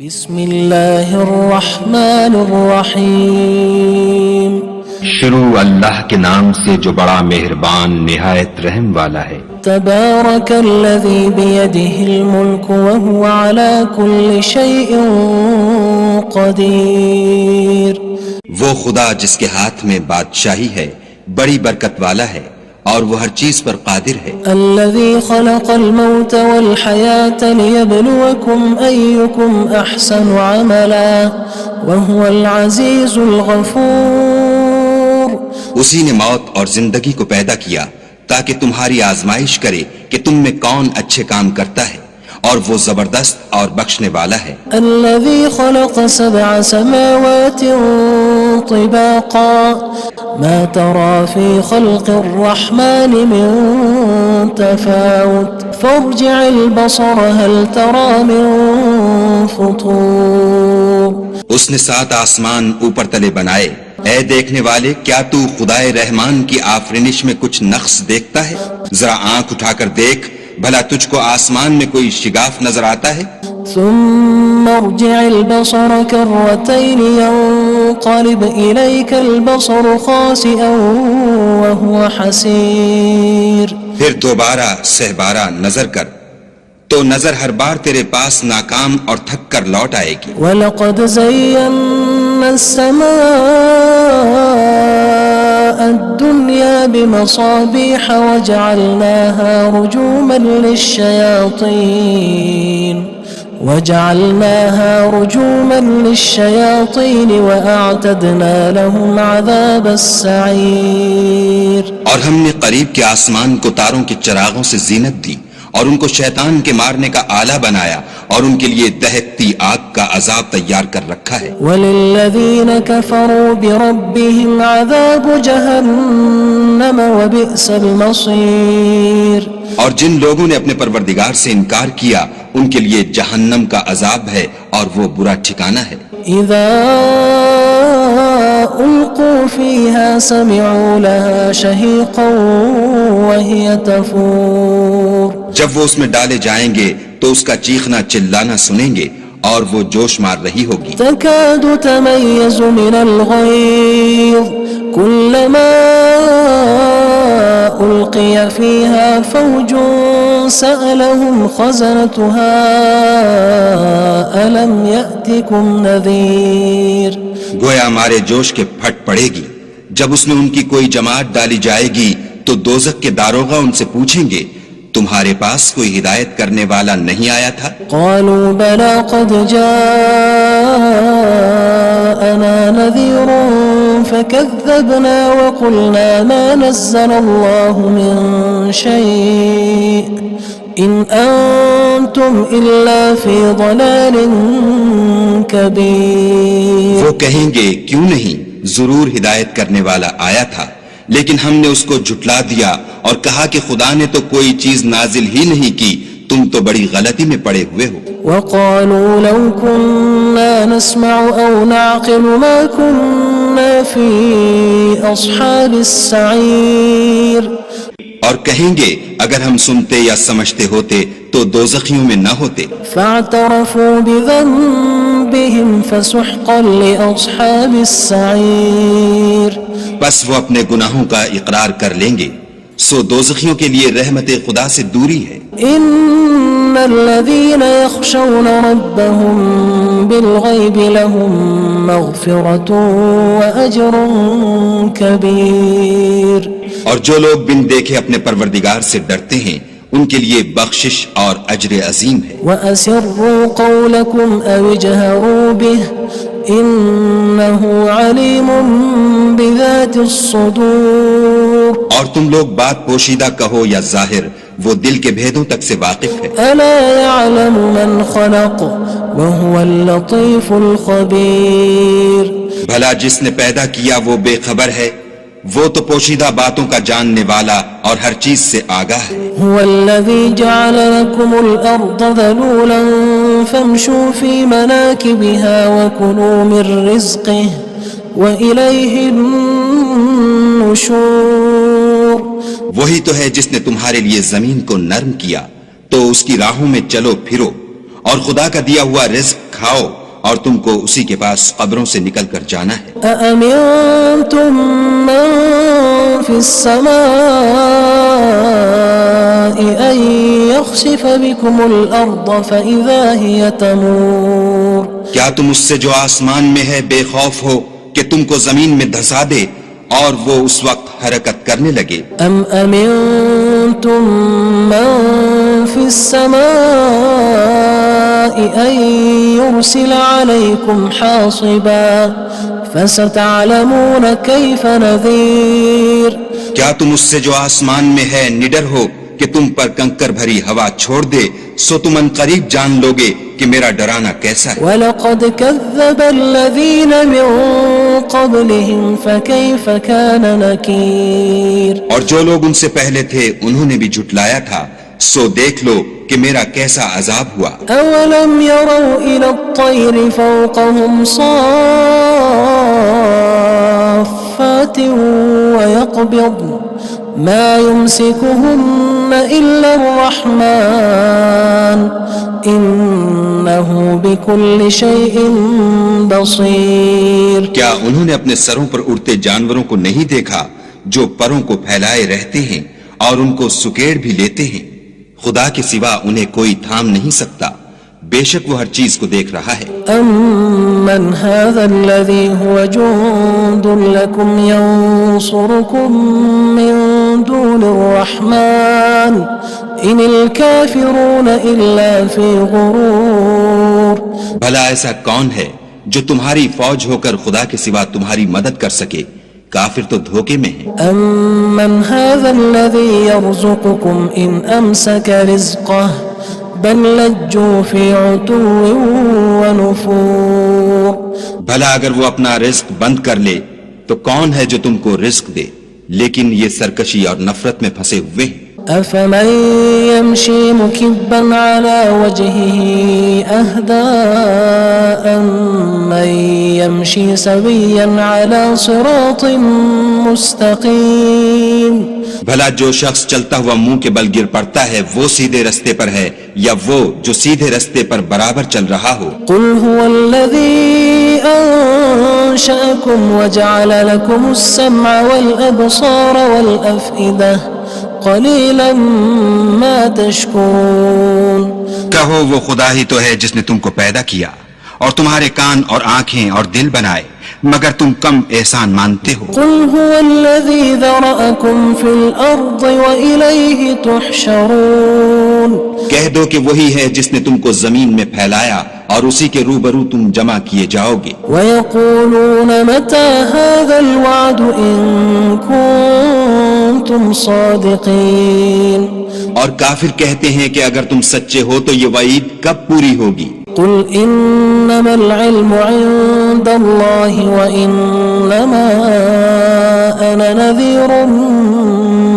بسم اللہ الرحمن الرحیم شروع اللہ کے نام سے جو بڑا مہربان نہایت رحم والا ہے۔ تبارک الذی بیدہ الملک وہو علی کل شیء قدیر۔ وہ خدا جس کے ہاتھ میں بادشاہی ہے بڑی برکت والا ہے اور وہ ہر چیز پر قادر ہے۔ الذی خلق الموت والحیاة لیبلوکم ایکم احسن عملا وہو العزیز الغفور۔ اسی نے موت اور زندگی کو پیدا کیا تاکہ تمہاری آزمائش کرے کہ تم میں کون اچھے کام کرتا ہے، اور وہ زبردست اور بخشنے والا ہے۔ الذي خلق 7 سماوات طباقا ما ترى في خلق الرحمن من تفاوت فارجع البصر هل ترى من فطور۔ اس نے 7 آسمان اوپر تلے بنائے، اے دیکھنے والے کیا تو خدائے رحمان کی آفرینش میں کچھ نقص دیکھتا ہے؟ ذرا آنکھ اٹھا کر دیکھ، بھلا تجھ کو آسمان میں کوئی شگاف نظر آتا ہے؟ ثم ارجع البصر كرتين ينقلب إليك البصر خاسئا وهو حسير۔ پھر دوبارہ سہبارہ نظر کر تو نظر ہر بار تیرے پاس ناکام اور تھک کر لوٹ آئے گی۔ وَلَقَدْ زَيَّنَّا السَّمَاءَ الدُّنْيَا بِمَصَابِيحَ وَجَعَلْنَاهَا رُجُومًا لِلشَّيَاطِينِ وَأَعْتَدْنَا لَهُمْ عَذَابَ السَّعِيرِ۔ اور ہم نے قریب کے آسمان کو تاروں کے چراغوں سے زینت دی اور ان کو شیطان کے مارنے کا آلہ بنایا اور ان کے لیے دہکتی آگ کا عذاب تیار کر رکھا ہے۔ وَلِلَّذِينَ كَفَرُوا بِرَبِّهِمْ عَذَابُ جَهَنَّمَ وَبِئْسَ الْمَصِيرُ۔ اور جن لوگوں نے اپنے پروردگار سے انکار کیا ان کے لیے جہنم کا عذاب ہے اور وہ برا ٹھکانہ ہے۔ اذا القوا فيها سمعوا لها شهيقا وهي تفور۔ جب وہ اس میں ڈالے جائیں گے تو اس کا چیخنا چلانا سنیں گے اور وہ جوش مار رہی ہوگی۔ تكاد تميز من الغيظ كلما ألقي فيها فوج سألهم خزنتها ألم يأتكم نذير۔ گویا مارے جوش کے پھٹ پڑے گی۔ جب اس میں ان کی کوئی جماعت ڈالی جائے گی تو دوزخ کے داروغہ ان سے پوچھیں گے تمہارے پاس کوئی ہدایت کرنے والا نہیں آیا تھا؟ قالوا بلى قد جاءنا نذير فكذبنا وقلنا ما نزل الله من شيء إن أنتم إلا في ضلال كبير۔ وہ کہیں گے کیوں نہیں، ضرور ہدایت کرنے والا آیا تھا، لیکن ہم نے اس کو جھٹلا دیا اور کہا کہ خدا نے تو کوئی چیز نازل ہی نہیں کی، تم تو بڑی غلطی میں پڑے ہوئے ہو۔ وقالوا لو كنا نسمع أو نعقل ما كنا في أصحاب السعير۔ اور کہیں گے اگر ہم سنتے یا سمجھتے ہوتے تو دوزخیوں میں نہ ہوتے۔ فاعترفوا بذنبهم فسحقا لأصحاب السعير۔ بس وہ اپنے گناہوں کا اقرار کر لیں گے، سو دوزخیوں کے لیے رحمت خدا سے دوری ہے۔ ان الذين يخشون ربهم بالغيب لهم مغفرة وأجر كبير۔ اور جو لوگ بن دیکھے اپنے پروردگار سے ڈرتے ہیں ان کے لیے بخشش اور اجر عظیم ہے۔ وَأَسِرُّوا قَوْلَكُمْ أَوِ اجْهَرُوا بِهِ إِنَّهُ عَلِيمٌ بِذَاتِ الصُّدُورِ۔ اور تم لوگ بات پوشیدہ کہو یا ظاہر، وہ دل کے بھیدوں تک سے واقف ہے۔ أَلَا يَعْلَمُ مَنْ خَلَقَ وَهُوَ اللَّطِيفُ الْخَبِيرُ۔ بھلا جس نے پیدا کیا وہ بے خبر ہے، وہ تو پوشیدہ باتوں کا جاننے والا اور ہر چیز سے آگاہ ہے۔ هو الذي جعل لكم الأرض ذلولا فامشوا في مناكبها وكلوا من رزقه وإليه النشور۔ وہی تو ہے جس نے تمہارے لیے زمین کو نرم کیا تو اس کی راہوں میں چلو پھرو اور خدا کا دیا ہوا رزق کھاؤ اور تم کو اسی کے پاس قبروں سے نکل کر جانا ہے. أأمنتم من في السماء أن يخسف بكم الأرض فإذا هي تمور. کیا تم اس سے جو آسمان میں ہے بے خوف ہو کہ تم کو زمین میں دھسا دے اور وہ اس وقت حرکت کرنے لگے؟ أم أمنتم من في السماء أن يرسل عليكم حاصبا فستعلمون كيف نذير. کیا تم اس سے جو آسمان میں ہے نڈر ہو کہ تم پر کنکر بھری ہوا چھوڑ دے سو تم ان قریب جان لوگے کہ میرا ڈرانا کیسا ہے. وَلَقَدْ كَذَّبَ الَّذِينَ مِن قَبْلِهِمْ فَكَيْفَ كَانَ نَكِيرٌ. اور جو لوگ ان سے پہلے تھے انہوں نے بھی جھٹلایا تھا سو دیکھ لو کہ میرا کیسا عذاب ہوا. أَوَلَمْ يَرَوْا إِلَى الطَّيْرِ فَوْقَهُمْ صَافَّاتٍ وَيَقْبِضْنَ مَا يُمْسِكُهُنَّ إِلَّا الرَّحْمَنُ إِنَّهُ بِكُلِّ شَيْءٍ بَصِيرٌ. کیا انہوں نے اپنے سروں پر اڑتے جانوروں کو نہیں دیکھا جو پروں کو پھیلائے رہتے ہیں اور ان کو سکیڑ بھی لیتے ہیں؟ خدا کے سوا انہیں کوئی تھام نہیں سکتا، بے شک وہ ہر چیز کو دیکھ رہا ہے. أَمَّنْ هَذَا الَّذِي هُوَ جُندٌ لَكُمْ يَنصُرُكُم مِّن دُونِ الرَّحْمَنِ إِنِ الْكَافِرُونَ إِلَّا فِي غُرُورٍ. بھلا ایسا کون ہے جو تمہاری فوج ہو کر خدا کے سوا تمہاری مدد کر سکے؟ کافر تو دھوکے میں ہیں. أَمَّنْ هَذَا الَّذِي يَرْزُقُكُمْ إِنْ أَمْسَكَ رِزْقَهُ بَلْ لَجُّوا فِي عُتُوٍّ وَنُفُورٍ. بھلا اگر وہ اپنا رزق بند کر لے تو کون ہے جو تم کو رزق دے؟ لیکن یہ سرکشی اور نفرت میں پھنسے ہوئے ہیں. أَفَمَن يَمْشِي مُكِبًّا عَلَى وَجْهِهِ أَهْدَىٰ أَمَّن يَمْشِي سَوِيًّا عَلَى صِرَاطٍ مُّسْتَقِيمٍ. بھلا جو شخص چلتا ہوا منہ کے بل گر پڑتا ہے وہ سیدھے رستے پر ہے یا وہ جو سیدھے رستے پر برابر چل رہا ہو؟ قُلْ هُوَ الَّذِي أَنشَأَكُمْ وَجَعَلَ لَكُمُ السَّمْعَ وَالْأَبْصَارَ وَالْأَفْئِدَةَ قَلِيلًا مَا تَشْكُرُونَ. کہو وہ خدا ہی تو ہے جس نے تم کو پیدا کیا اور تمہارے کان اور آنکھیں اور دل بنائے، مگر تم کم احسان مانتے ہو. قُلْ هُوَ الَّذِي ذَرَأَكُمْ فِي الْأَرْضِ وَإِلَيْهِ تُحْشَرُونَ. کہہ دو کہ وہی ہے جس نے تم کو زمین میں پھیلایا اور اسی کے روبرو تم جمع کیے جاؤ گے. وَيَقُولُونَ مَتَى هَذَا الْوَعْدُ إِن كُنتُمْ صَادِقِينَ. اور کافر کہتے ہیں کہ اگر تم سچے ہو تو یہ وعید کب پوری ہوگی؟ قُلْ إِنَّمَا الْعِلْمُ عِندَ اللَّهِ وَإِنَّمَا أَنَا نَذِيرٌ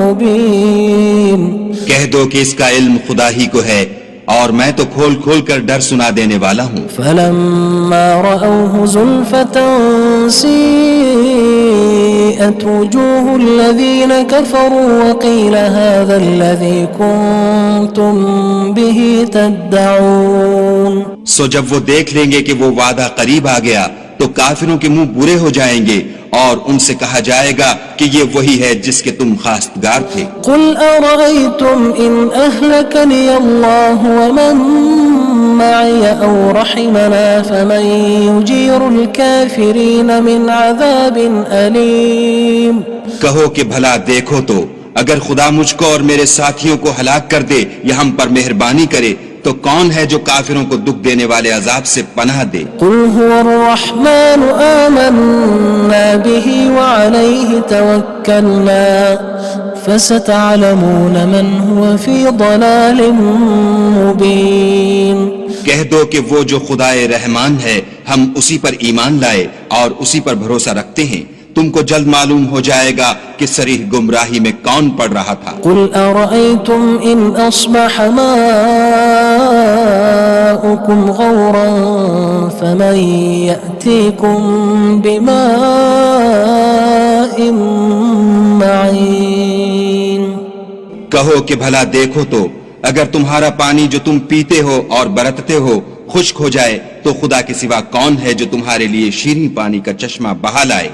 مُّبِينٌ. کہہ دو کہ اس کا علم خدا ہی کو ہے اور میں تو کھول کھول کر ڈر سنا دینے والا ہوں. فَلَمَّا رَأَوْهُ زُلْفَةً سِيئَتْ وُجُوهُ الَّذِينَ كَفَرُوا وَقِيلَ هَذَا الَّذِي كُنتُم بِهِ تَدَّعُونَ. سو جب وہ دیکھ لیں گے کہ وہ وعدہ قریب آ گیا تو کافروں کے منہ برے ہو جائیں گے اور ان سے کہا جائے گا کہ یہ وہی ہے جس کے تم خواستگار تھے. قُلْ أَرَأَيْتُمْ إِنْ أَهْلَكَنِيَ اللَّهُ وَمَن مَّعِيَ أَوْ رَحِمَنَا فَمَن يُجِيرُ الْكَافِرِينَ مِنْ عَذَابٍ أَلِيمٍ. کہو کہ بھلا دیکھو تو اگر خدا مجھ کو اور میرے ساتھیوں کو ہلاک کر دے یا ہم پر مہربانی کرے تو کون ہے جو کافروں کو دکھ دینے والے عذاب سے پناہ دے؟ قُلْ هُوَ الرَّحْمَنُ آمَنَّا بِهِ وَعَلَيْهِ تَوَكَّلْنَا فَسَتَعْلَمُونَ مَنْ هُوَ فِي ضَلَالٍ مُّبِينٍ. کہہ دو کہ وہ جو خدائے رحمان ہے ہم اسی پر ایمان لائے اور اسی پر بھروسہ رکھتے ہیں، تم کو جلد معلوم ہو جائے گا کہ صریح گمراہی میں کون پڑ رہا تھا. قُلْ أَرَأَيْتُمْ إِنْ أَصْبَحَ مَاؤُكُمْ غَوْرًا فَمَن يَأْتِيكُم بِمَاءٍ مَّعِينٍ. کہو کہ بھلا دیکھو تو اگر تمہارا پانی جو تم پیتے ہو اور برتتے ہو خشک ہو جائے تو خدا کے سوا کون ہے جو تمہارے لیے شیریں پانی کا چشمہ بہا لائے؟